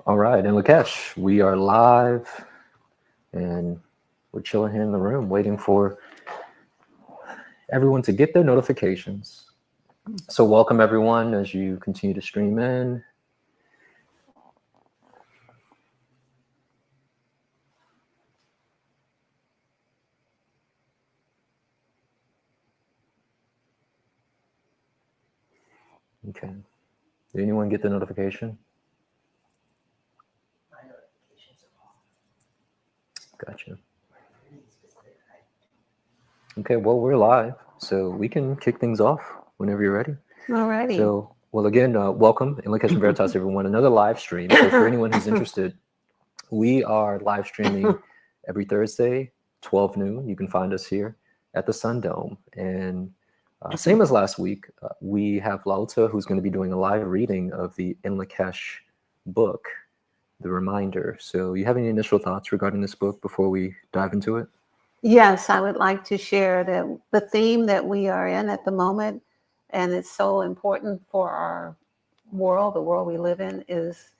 All right, and Lakesh, we are live and we're chilling here in the room waiting for everyone to get their notifications. So welcome everyone as you continue to stream in. Okay. Did anyone get the notification? My notifications are off. Gotcha. Okay, well, we're live, so we can kick things off whenever you're ready. All righty. So, well, again, welcome in Lakesh and Veritas, everyone. Another live stream. So for anyone who's interested, we are live streaming every Thursday, 12 noon. You can find us here at the Sun Dome. And same as last week, we have LaOta, who's going to be doing a live reading of the In Lakesh book, The Reminder. So you have any initial thoughts regarding this book before we dive into it? Yes, I would like to share that the theme that we are in at the moment, and it's so important for our world, the world we live in, is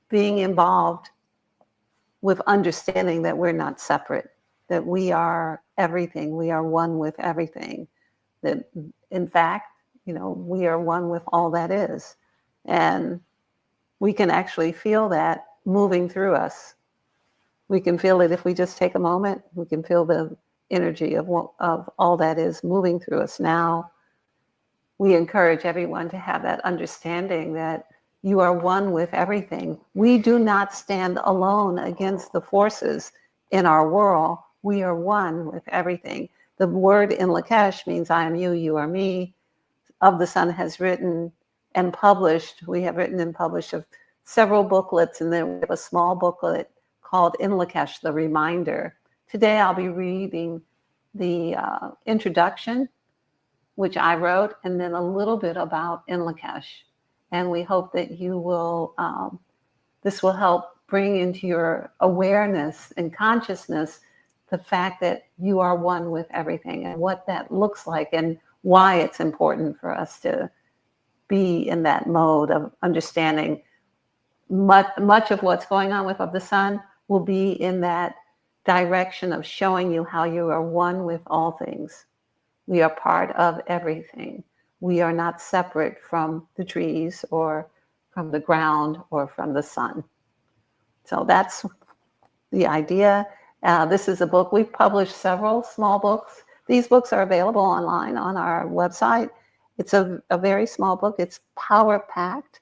being involved with understanding that we're not separate, that we are everything, we are one with everything, that in fact, we are one with all that is. And we can actually feel that moving through us. We can feel it if we just take a moment. We can feel the energy of all that is moving through us now. We encourage everyone to have that understanding that you are one with everything. We do not stand alone against the forces in our world. We are one with everything. The word in Lakesh means I am you, you are me. Of the Sun has written and published. We have written and published several booklets, and then we have a small booklet called In Lakesh, The Reminder. Today I'll be reading the introduction, which I wrote, and then a little bit about In Lakesh. And we hope that you will, this will help bring into your awareness and consciousness the fact that you are one with everything and what that looks like and why it's important for us to be in that mode of understanding. Much of what's going on with Of the Sun will be in that direction of showing you how you are one with all things. We are part of everything. We are not separate from the trees or from the ground or from the sun. So that's the idea. This is a book. We've published several small books. These books are available online on our website. It's a very small book. It's power-packed.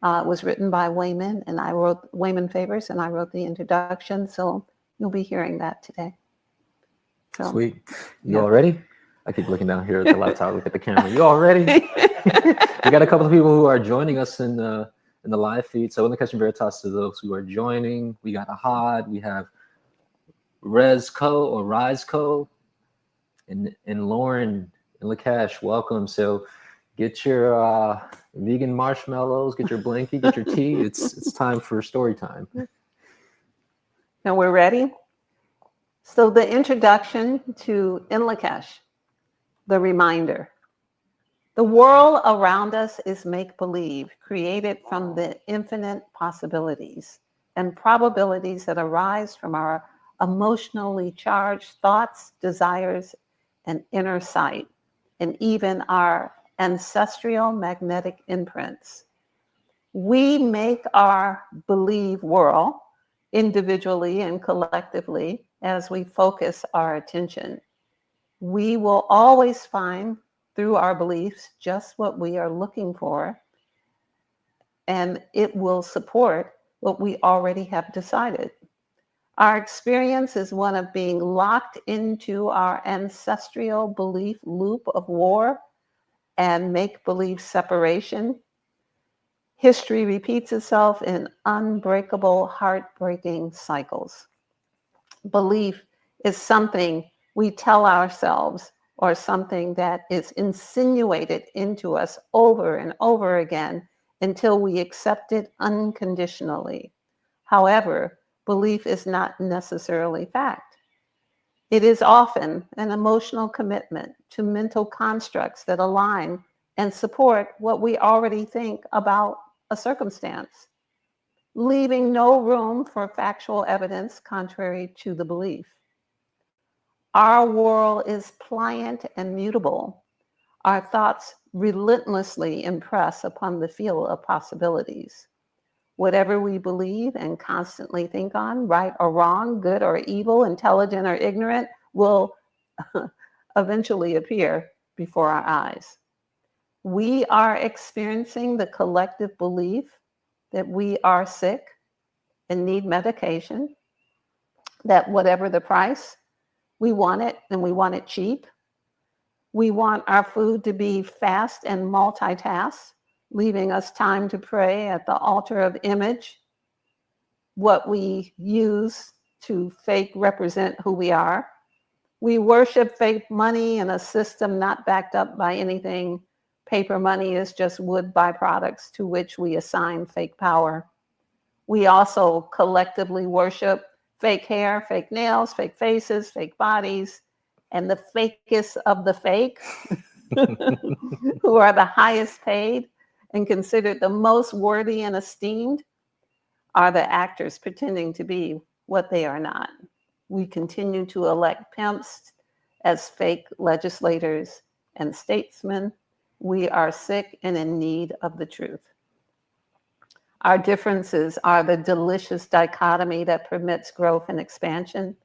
It was written by Wayman, and I wrote Wayman Favors, and I wrote the introduction. So you'll be hearing that today. So, Sweet. You all ready? I keep looking down here at the laptop, look at the camera. You all ready? We got a couple of people who are joining us in the live feed. So in Lakesh and Veritas, to those who are joining, we got Ahad, we have Rizco, and Lauren and Lakesh. Welcome. So get your vegan marshmallows, get your blankie, get your tea. It's time for story time. Now we're ready. So the introduction to In Lakesh, The Reminder. The world around us is make-believe, created from the infinite possibilities and probabilities that arise from our emotionally charged thoughts, desires, and inner sight, and even our ancestral magnetic imprints. We make our believe world individually and collectively as we focus our attention. We will always find through our beliefs just what we are looking for, and it will support what we already have decided. Our experience is one of being locked into our ancestral belief loop of war and make-believe separation. History repeats itself in unbreakable, heartbreaking cycles. Belief is something we tell ourselves or something that is insinuated into us over and over again until we accept it unconditionally. However, belief is not necessarily fact. It is often an emotional commitment to mental constructs that align and support what we already think about a circumstance. leaving no room for factual evidence contrary to the belief. Our world is pliant and mutable. Our thoughts relentlessly impress upon the field of possibilities. Whatever we believe and constantly think on, right or wrong, good or evil, intelligent or ignorant, will eventually appear before our eyes. We are experiencing the collective belief that we are sick and need medication, that whatever the price, we want it and we want it cheap. We want our food to be fast and multitask, leaving us time to pray at the altar of image, what we use to fake represent who we are. We worship fake money in a system not backed up by anything. Paper money is just wood byproducts to which we assign fake power. We also collectively worship fake hair, fake nails, fake faces, fake bodies, and the fakest of the fake, who are the highest paid and considered the most worthy and esteemed, are the actors pretending to be what they are not. We continue to elect pimps as fake legislators and statesmen. We are sick and in need of the truth. Our differences are the delicious dichotomy that permits growth and expansion.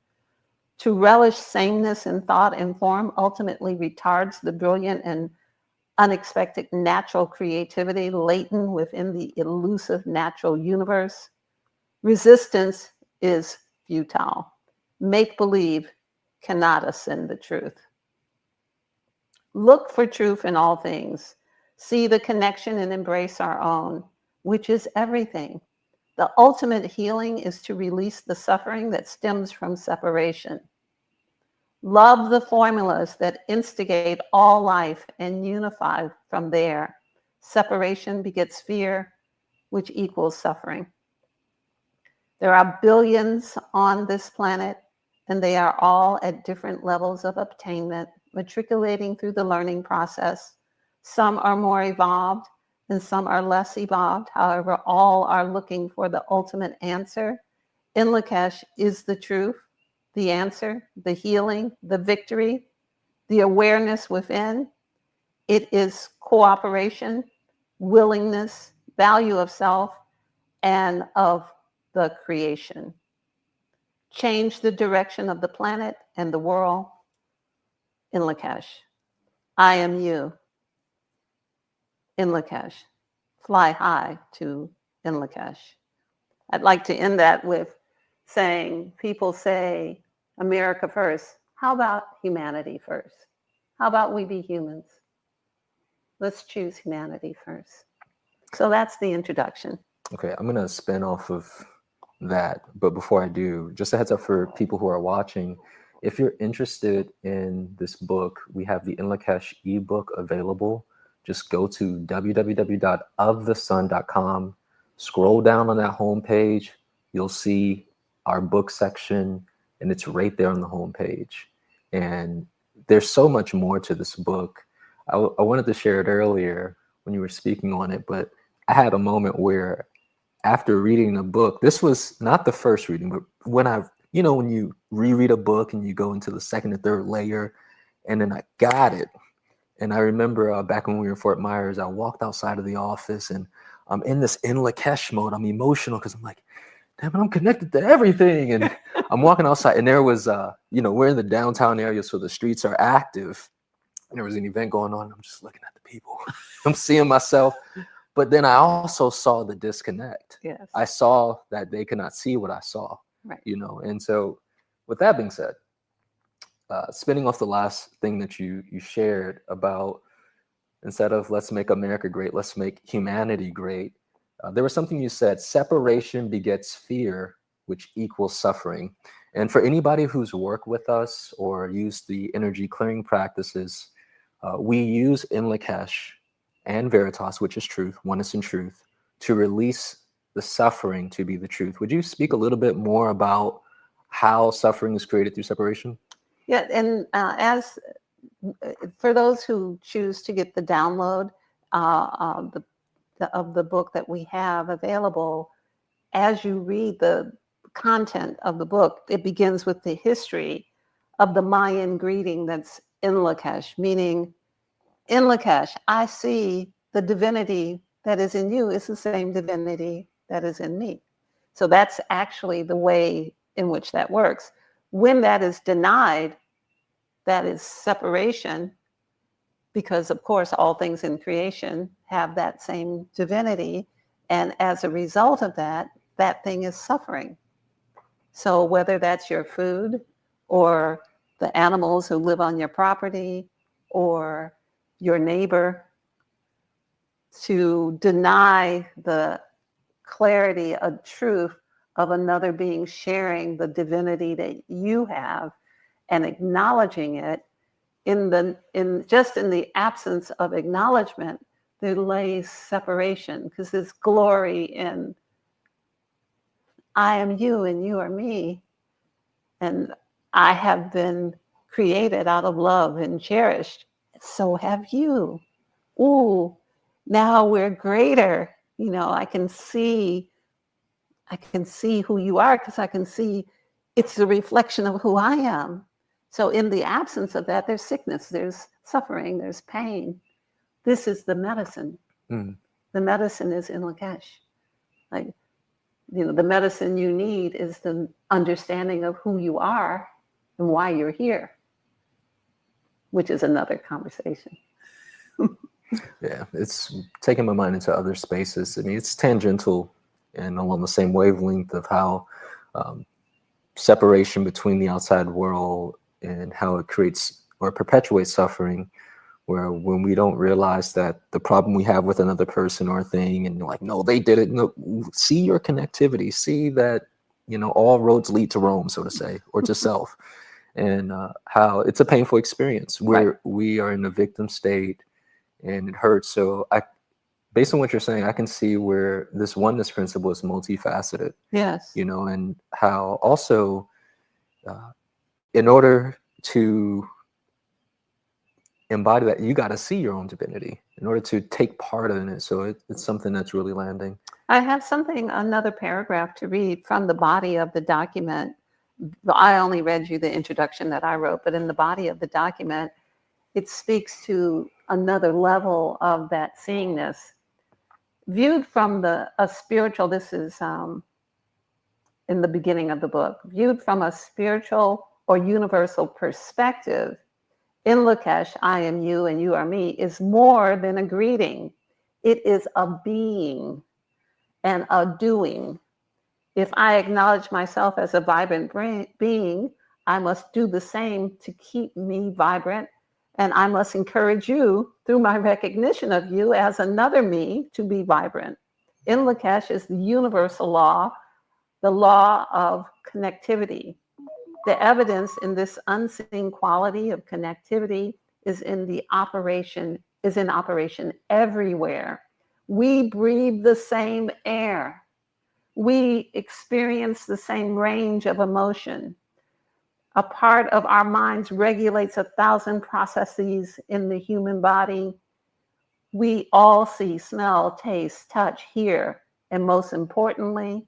To relish sameness in thought and form ultimately retards the brilliant and unexpected natural creativity latent within the elusive natural universe. Resistance is futile. Make-believe cannot ascend the truth. Look for truth in all things. See the connection and embrace our own, which is everything. The ultimate healing is to release the suffering that stems from separation. Love the formulas that instigate all life and unify from there. Separation begets fear, which equals suffering. There are billions on this planet, and they are all at different levels of attainment, matriculating through the learning process. Some are more evolved and some are less evolved. However, all are looking for the ultimate answer. In Lakesh is the truth, the answer, the healing, the victory, the awareness within. It is cooperation, willingness, value of self, and of the creation. Change the direction of the planet and the world in Lakesh. I am you in Lakesh. Fly high to in Lakesh. I'd like to end that with saying, people say, America first. How about humanity first? How about we be humans? Let's choose humanity first. So that's the introduction. Okay, I'm gonna spin off of that, but before I do, just a heads up for people who are watching, if you're interested in this book, we have the In Lakesh ebook available. Just go to www.ofthesun.com, scroll down on that homepage, you'll see our book section, and it's right there on the homepage. And there's so much more to this book. I wanted to share it earlier when you were speaking on it, but I had a moment where after reading the book, this was not the first reading, but when when you reread a book and you go into the second and third layer, and then I got it. And I remember back when we were in Fort Myers, I walked outside of the office and I'm in this in Lakesh mode. I'm emotional because I'm like, damn it, I'm connected to everything. And I'm walking outside and there was, we're in the downtown area, so the streets are active. And there was an event going on. I'm just looking at the people. I'm seeing myself. But then I also saw the disconnect. Yes. I saw that they could not see what I saw, Right. And so with that being said, spinning off the last thing that you shared about, instead of let's make America great, let's make humanity great. There was something you said, separation begets fear, which equals suffering. And for anybody who's worked with us or used the energy clearing practices, we use In Lakesh and Veritas, which is truth, oneness and truth, to release the suffering to be the truth. Would you speak a little bit more about how suffering is created through separation? Yeah, and as for those who choose to get the download of the book that we have available, as you read the content of the book, it begins with the history of the Mayan greeting that's in Lakesh, meaning in Lakesh, I see the divinity that is in you is the same divinity that is in me. So that's actually the way in which that works. When that is denied, that is separation, because of course all things in creation have that same divinity. And as a result of that, that thing is suffering. So whether that's your food or the animals who live on your property or your neighbor, to deny the clarity of truth of another being sharing the divinity that you have and acknowledging it, in the absence of acknowledgement, there lays separation, because there's glory in I am you and you are me, and I have been created out of love and cherished. So have you. Ooh, now we're greater. You know, I can see who you are, because I can see it's a reflection of who I am. So in the absence of that, there's sickness, there's suffering, there's pain. This is the medicine. Mm. The medicine is in Lakesh. Like, you know, the medicine you need is the understanding of who you are and why you're here, which is another conversation. Yeah, it's taking my mind into other spaces. I mean, it's tangential and along the same wavelength of how separation between the outside world and how it creates or perpetuates suffering, where when we don't realize that the problem we have with another person or thing, and like, no, they did it. No, see your connectivity, see that, you know, all roads lead to Rome, so to say, or to self, and how it's a painful experience where Right. we are in a victim state and it hurts. So based on what you're saying, I can see where this oneness principle is multifaceted, Yes. you know, and how also in order to embody that, you got to see your own divinity in order to take part in it. So it's something that's really landing. I have another paragraph to read from the body of the document. I only read you the introduction that I wrote, but in the body of the document, it speaks to another level of that seeingness. Viewed from a spiritual, this is in the beginning of the book, viewed from a spiritual or universal perspective, in Lakesh, I am you and you are me, is more than a greeting. It is a being and a doing. If I acknowledge myself as a vibrant being, I must do the same to keep me vibrant. And I must encourage you through my recognition of you as another me to be vibrant. In Lakesh is the universal law, the law of connectivity. The evidence in this unseen quality of connectivity is in operation everywhere. We breathe the same air. We experience the same range of emotion. A part of our minds regulates 1,000 processes in the human body. We all see, smell, taste, touch, hear, and most importantly,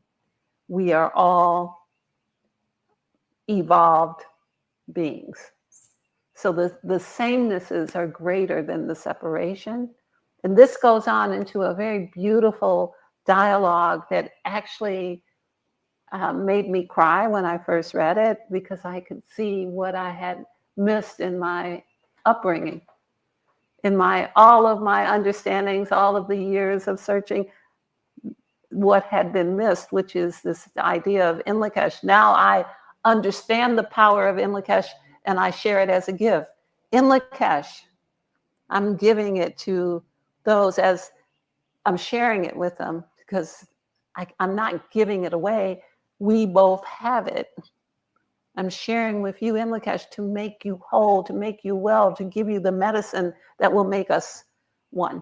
we are all evolved beings. So the samenesses are greater than the separation. And this goes on into a very beautiful dialogue that actually made me cry when I first read it, because I could see what I had missed in my upbringing, in all of my understandings, all of the years of searching, what had been missed, which is this idea of in Lakesh. Now I understand the power of in Lakesh, and I share it as a gift. In Lakesh, I'm giving it to those as I'm sharing it with them, because I'm not giving it away. We both have it. I'm sharing with you in Lakesh to make you whole, to make you well, to give you the medicine that will make us one.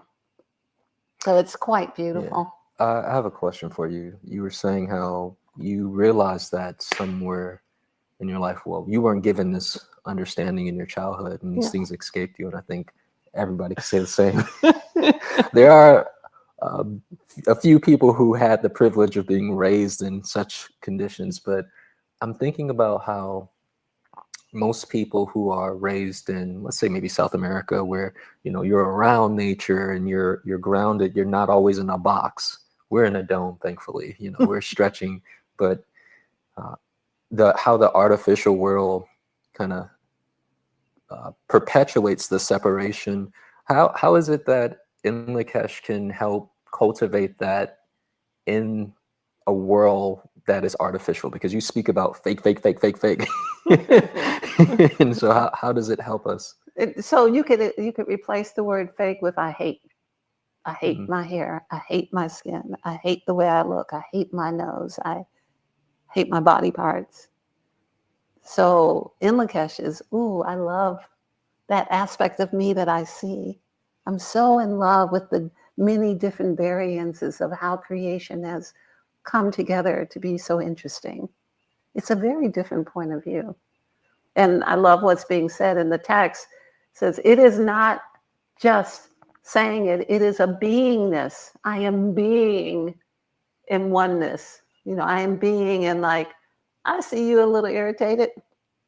So it's quite beautiful. Yeah. I have a question for you. You were saying how you realized that somewhere in your life, well, you weren't given this understanding in your childhood, and these things escaped you. And I think everybody can say the same. There are a few people who had the privilege of being raised in such conditions, but I'm thinking about how most people who are raised in, let's say, maybe South America, where you're around nature and you're grounded, you're not always in a box. We're in a dome, thankfully. We're stretching, but how the artificial world kind of perpetuates the separation. How is it that Inlakesh can help cultivate that in a world that is artificial? Because you speak about fake, fake, fake, fake, fake. And so how does it help us? So you could replace the word fake with I hate. I hate Mhm. my hair. I hate my skin. I hate the way I look. I hate my nose. I hate my body parts. So in Lakesh is, ooh, I love that aspect of me that I see. I'm so in love with the many different variances of how creation has come together to be so interesting. It's a very different point of view. And I love what's being said in the text. It says, it is not just saying it, it is a beingness. I am being in oneness. I am being in, like, I see you a little irritated,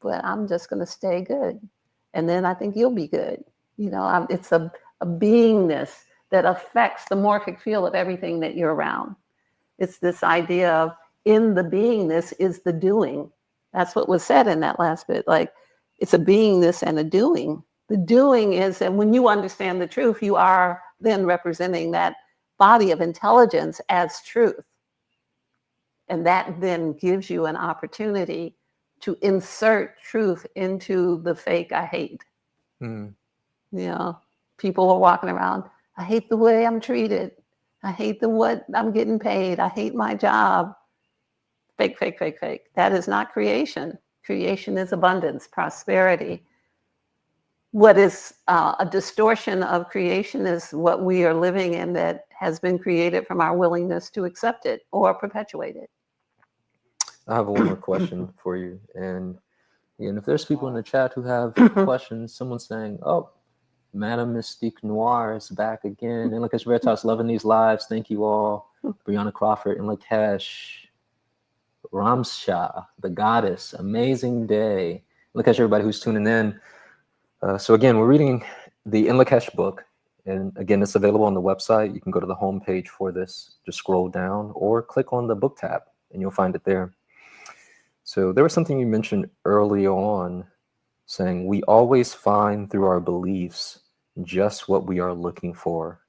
but I'm just going to stay good. And then I think you'll be good. It's a beingness that affects the morphic field of everything that you're around. It's this idea of in the beingness is the doing. That's what was said in that last bit. Like, it's a beingness and a doing. The doing is, and when you understand the truth, you are then representing that body of intelligence as truth. And that then gives you an opportunity to insert truth into the fake I hate. Mm. People are walking around, I hate the way I'm treated. I hate what I'm getting paid. I hate my job. Fake, fake, fake, fake. That is not creation. Creation is abundance, prosperity. What is a distortion of creation is what we are living in that has been created from our willingness to accept it or perpetuate it. I have one more question for you. And if there's people in the chat who have questions, someone's saying, oh, Madame Mystique Noir is back again. Inlakesh Veritas, loving these lives. Thank you all. Brianna Crawford, Inlakesh, Ramsha, the goddess, amazing day. Inlakesh, everybody who's tuning in. So again, we're reading the Inlakesh book. And again, it's available on the website. You can go to the homepage for this, just scroll down or click on the book tab and you'll find it there. So there was something you mentioned early on saying we always find through our beliefs just what we are looking for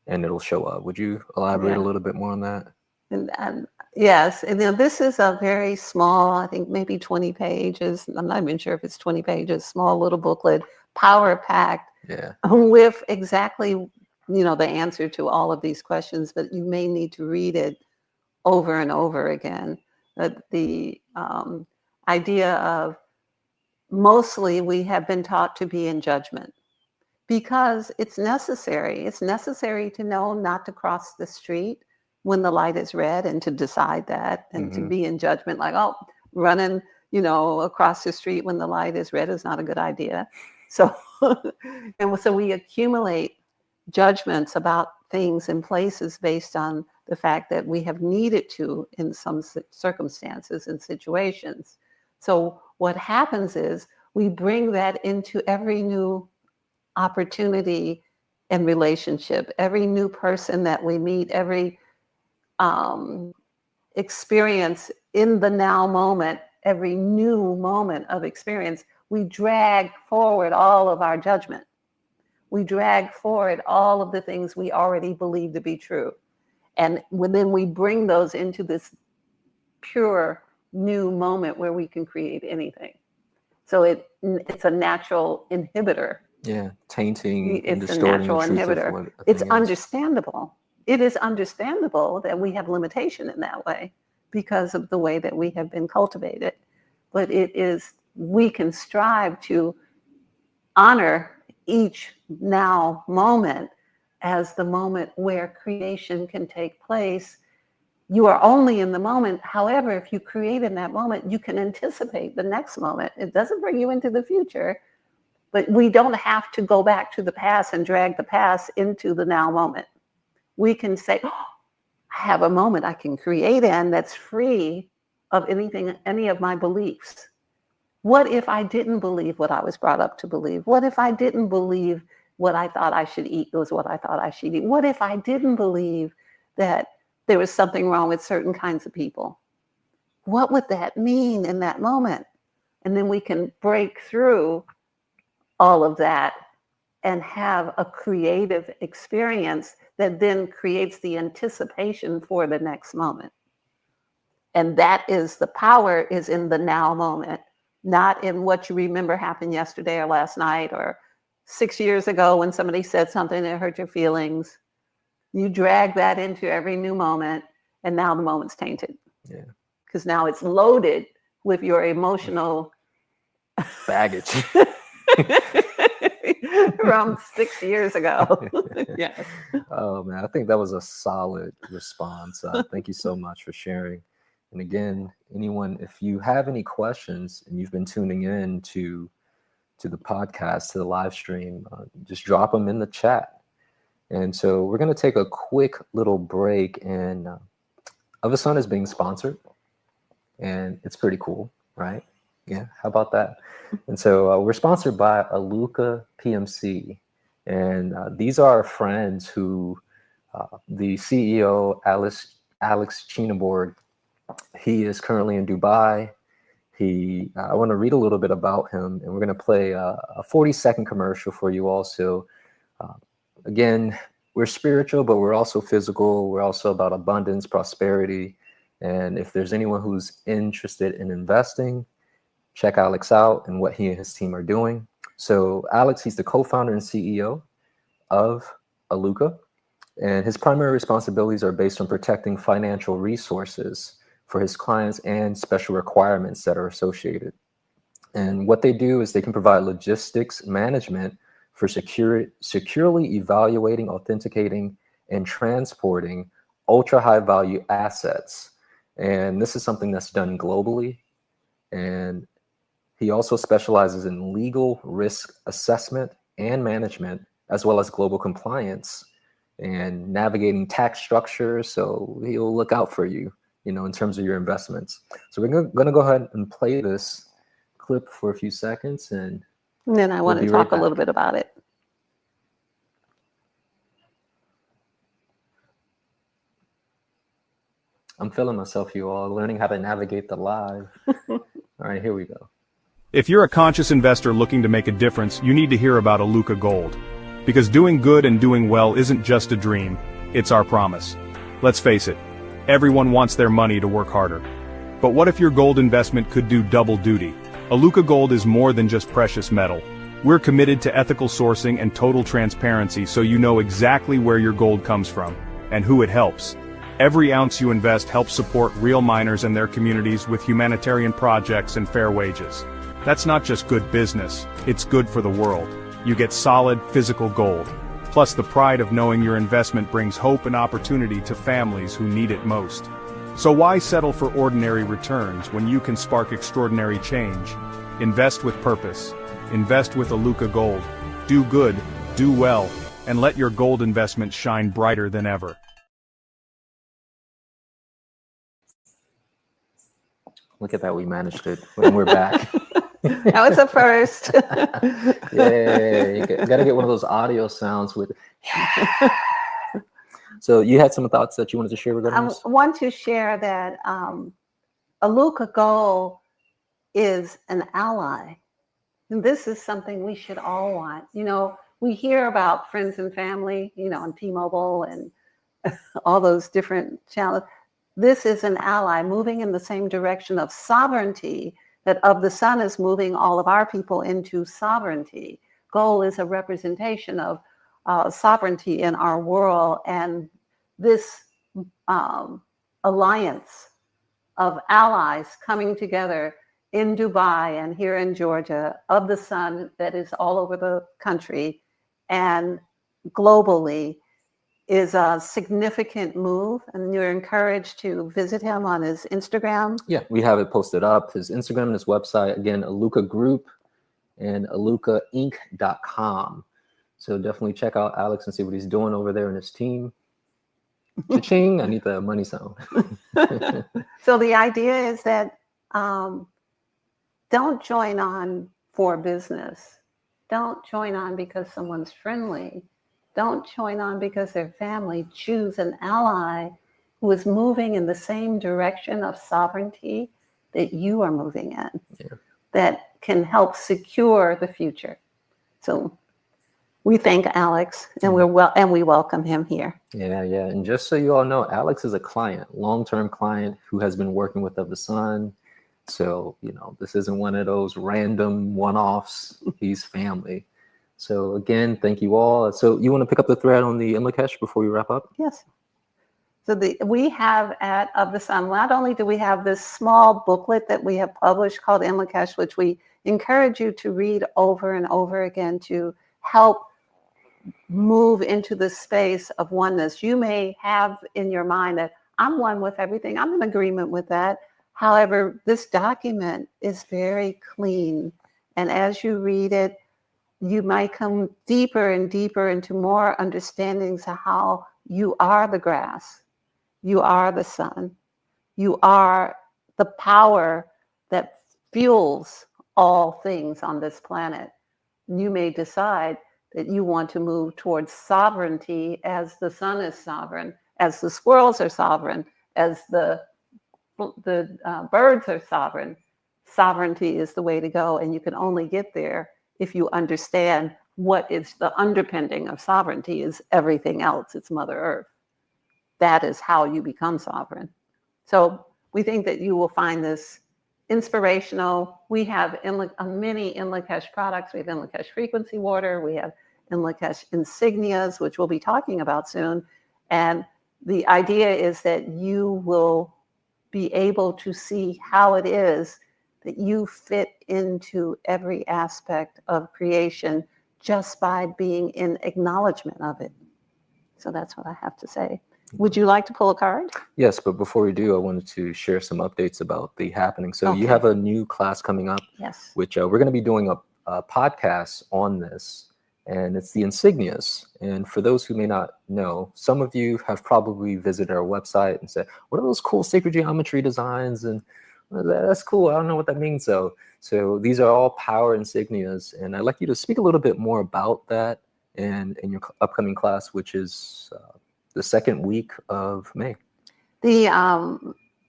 and it'll show up. Would you elaborate a little bit more on that? And yes, and this is a very small, I think maybe 20 pages. I'm not even sure if it's 20 pages, small little booklet, power packed with exactly, the answer to all of these questions, but you may need to read it over and over again. The idea of mostly we have been taught to be in judgment because it's necessary. It's necessary to know not to cross the street when the light is red and to decide that and to be in judgment like, oh, running, across the street when the light is red is not a good idea. So, so we accumulate judgments about things and places based on the fact that we have needed to in some circumstances and situations. So what happens is we bring that into every new opportunity and relationship, every new person that we meet, every experience in the now moment, every new moment of experience, we drag forward all of our judgment. We drag forward all of the things we already believe to be true. And then we bring those into this pure new moment where we can create anything. So it's a natural inhibitor. Yeah, tainting and It's a distorting the natural truth of inhibitor. what a It's thing is. understandable. It is understandable that we have limitation in that way because of the way that we have been cultivated. But we can strive to honor each now moment as the moment where creation can take place. You are only in the moment. However, if you create in that moment, you can anticipate the next moment. It doesn't bring you into the future, but we don't have to go back to the past and drag the past into the now moment. we can say, oh, I have a moment I can create in that's free of anything, any of my beliefs. What if I didn't believe what I was brought up to believe? What if I didn't believe what I thought I should eat was what I thought I should eat? What if I didn't believe that there was something wrong with certain kinds of people? What would that mean in that moment? And then we can break through all of that and have a creative experience that then creates the anticipation for the next moment. And that is the power is in the now moment, not in what you remember happened yesterday or last night or 6 years ago when somebody said something that hurt your feelings. You drag that into every new moment, and now the moment's tainted. Yeah. Because now it's loaded with your emotional Baggage. from 6 years ago. Yes. Oh man, I think that was a solid response. Thank you so much for sharing. And again, anyone, if you have any questions and you've been tuning in to the podcast, to the live stream, just drop them in the chat. And so we're going to take a quick little break, and Of the Sun is being sponsored, and it's pretty cool, right? Yeah, how about that? And so we're sponsored by Aluca PMC, and these are our friends who, the CEO, Alex Chinabord, he is currently in Dubai. I want to read a little bit about him, and we're going to play a 40-second commercial for you also. Again, we're spiritual, but we're also physical. We're also about abundance, prosperity. And if there's anyone who's interested in investing, check Alex out and what he and his team are doing. So Alex, he's the co-founder and CEO of Aluca, and his primary responsibilities are based on protecting financial resources for his clients and special requirements that are associated. And what they do is they can provide logistics management for securely evaluating, authenticating, and transporting ultra high value assets. And this is something that's done globally. And he also specializes in legal risk assessment and management, as well as global compliance and navigating tax structures. So he'll look out for you, in terms of your investments. So we're going to go ahead and play this clip for a few seconds, and then I want to talk a little bit about it. I'm feeling myself, you all, learning how to navigate the live. All right, here we go. If you're a conscious investor looking to make a difference, you need to hear about Aluca Gold. Because doing good and doing well isn't just a dream, it's our promise. Let's face it, everyone wants their money to work harder. But what if your gold investment could do double duty? Aluca Gold is more than just precious metal. We're committed to ethical sourcing and total transparency, so you know exactly where your gold comes from, and who it helps. Every ounce you invest helps support real miners and their communities with humanitarian projects and fair wages. That's not just good business, it's good for the world. You get solid, physical gold, plus the pride of knowing your investment brings hope and opportunity to families who need it most. So why settle for ordinary returns when you can spark extraordinary change? Invest with purpose. Invest with Aluca Gold. Do good, do well, and let your gold investment shine brighter than ever. Look at that, we managed it, and we're back. That was a first. Yeah, you got to get one of those audio sounds with. So you had some thoughts that you wanted to share regarding this? I want to share that Aluca Gold is an ally. And this is something we should all want. We hear about friends and family, on T-Mobile and all those different channels. This is an ally moving in the same direction of sovereignty, that Of the Sun is moving all of our people into sovereignty. Gold is a representation of sovereignty in our world, and this alliance of allies coming together in Dubai and here in Georgia, Of the Sun, that is all over the country and globally, is a significant move, and you're encouraged to visit him on his Instagram. Yeah, we have it posted up. His Instagram and his website, again, Aluca Group and alucainc.com. So definitely check out Alex and see what he's doing over there in his team. Cha-ching, I need the money sound. So the idea is that don't join on for business. Don't join on because someone's friendly. Don't join on because they're family. Choose an ally who is moving in the same direction of sovereignty that you are moving in, that can help secure the future. So we thank Alex, and we welcome him here. Yeah. And just so you all know, Alex is a client, long-term client who has been working with Of the Sun. So, this isn't one of those random one-offs. He's family. So again, thank you all. So you want to pick up the thread on the Imlakesh before we wrap up? Yes. So we have at Of the Sun, not only do we have this small booklet that we have published called Imlakesh, which we encourage you to read over and over again to help move into the space of oneness. You may have in your mind that I'm one with everything. I'm in agreement with that. However, this document is very clean. And as you read it, you might come deeper and deeper into more understandings of how you are the grass. You are the sun. You are the power that fuels all things on this planet. You may decide that you want to move towards sovereignty as the sun is sovereign, as the squirrels are sovereign, as the birds are sovereign. Sovereignty is the way to go, and you can only get there if you understand what is the underpinning of sovereignty is everything else. It's Mother Earth. That is how you become sovereign. So we think that you will find this inspirational. We have many Imlakesh products. We have Imlakesh frequency water. We have Imlakesh insignias, which we'll be talking about soon. And the idea is that you will be able to see how it is that you fit into every aspect of creation just by being in acknowledgement of it. So that's what I have to say. Would you like to pull a card? Yes, but before we do, I wanted to share some updates about the happening. So you have a new class coming up, Yes. which we're going to be doing a podcast on this, and it's the insignias. And for those who may not know, some of you have probably visited our website and said, what are those cool sacred geometry designs? And that's cool. I don't know what that means, though. So these are all power insignias, and I'd like you to speak a little bit more about that and in your upcoming class, which is the second week of May. The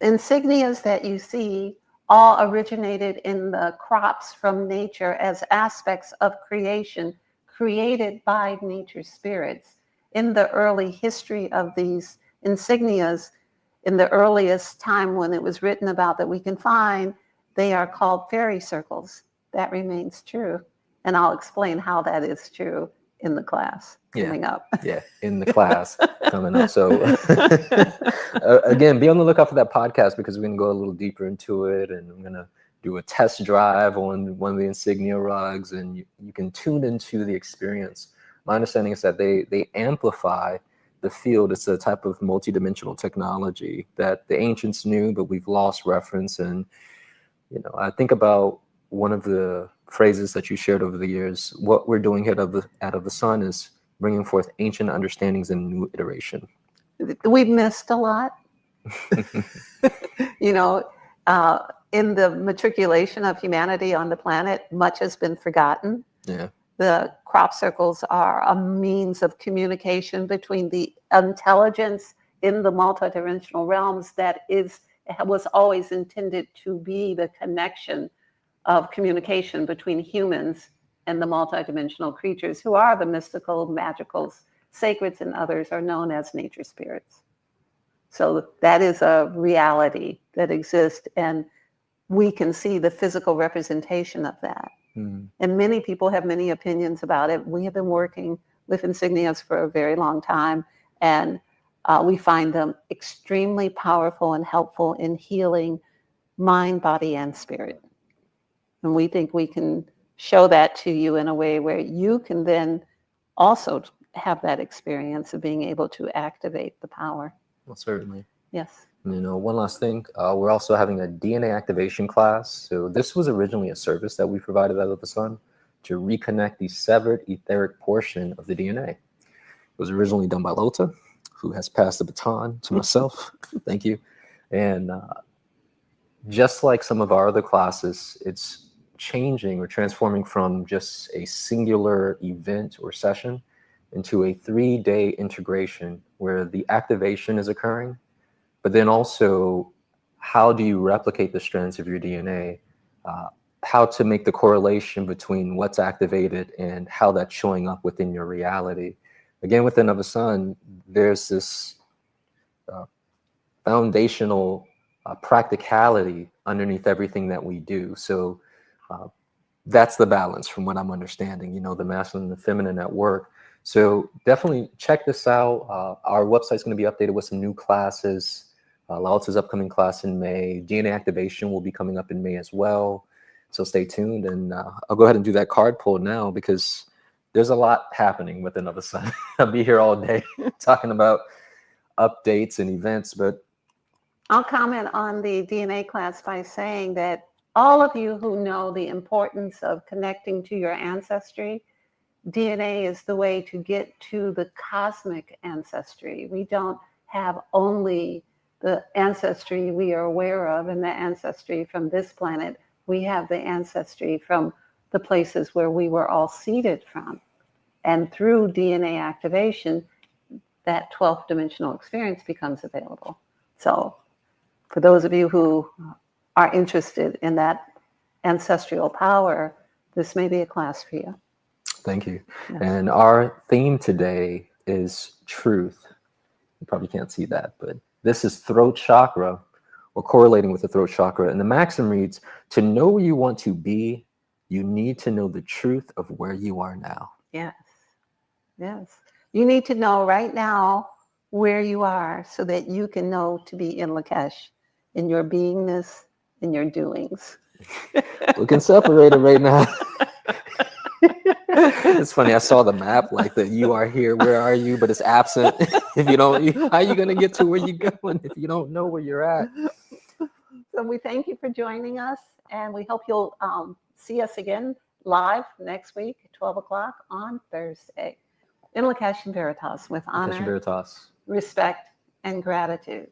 insignias that you see all originated in the crops from nature as aspects of creation created by nature spirits. In the early history of these insignias, in the earliest time when it was written about that we can find, they are called fairy circles. That remains true. And I'll explain how that is true in the class coming up. Yeah, in the class coming up. So again, be on the lookout for that podcast because we're going to go a little deeper into it, and I'm going to do a test drive on one of the insignia rugs, and you can tune into the experience. My understanding is that they amplify the field. It's a type of multidimensional technology that the ancients knew, but we've lost reference. And I think about one of the phrases that you shared over the years. What we're doing here out of the sun is bringing forth ancient understandings in new iteration. We've missed a lot. In the matriculation of humanity on the planet, much has been forgotten. Yeah. The crop circles are a means of communication between the intelligence in the multidimensional realms that was always intended to be the connection of communication between humans and the multidimensional creatures who are the mystical, magicals, sacreds, and others are known as nature spirits. So that is a reality that exists, and we can see the physical representation of that. Mm-hmm. And many people have many opinions about it. We have been working with insignias for a very long time, and we find them extremely powerful and helpful in healing mind, body, and spirit. And we think we can show that to you in a way where you can then also have that experience of being able to activate the power. Well, certainly. Yes. One last thing, we're also having a DNA activation class. So this was originally a service that we provided out of the sun to reconnect the severed etheric portion of the DNA. It was originally done by LaOta. who has passed the baton to myself. Thank you. And just like some of our other classes, it's changing or transforming from just a singular event or session into a 3-day integration where the activation is occurring, but then also how do you replicate the strands of your DNA, how to make the correlation between what's activated and how that's showing up within your reality. Again, within of a sun, there's this foundational practicality underneath everything that we do. So that's the balance from what I'm understanding, you know, the masculine and the feminine at work. So definitely check this out. Our website's going to be updated with some new classes. LaOta's upcoming class in May. DNA activation will be coming up in May as well. So stay tuned. And I'll go ahead and do that card pull now because there's a lot happening with Another Sun. I'll be here all day talking about updates and events. But I'll comment on the DNA class by saying that all of you who know the importance of connecting to your ancestry, DNA is the way to get to the cosmic ancestry. We don't have only the ancestry we are aware of and the ancestry from this planet. We have the ancestry from the places where we were all seeded from. And through DNA activation, that 12th dimensional experience becomes available. So for those of you who are interested in that ancestral power, this may be a class for you. thank you. Yes. And our theme today is truth. You probably can't see that, but this is throat chakra, or correlating with the throat chakra. And the maxim reads, to know where you want to be, you need to know the truth of where you are now. Yes. Yes. You need to know right now where you are so that you can know to be in Lakesh, in your beingness, in your doings. Looking separated right now. It's funny. I saw the map like that. You are here. Where are you? But it's absent. If you don't, how are you going to get to where you're going if you don't know where you're at? So we thank you for joining us, and we hope you'll see us again live next week at 12 o'clock on Thursday in Lakesh and Veritas with Honor, honor, Veritas. respect, and gratitude.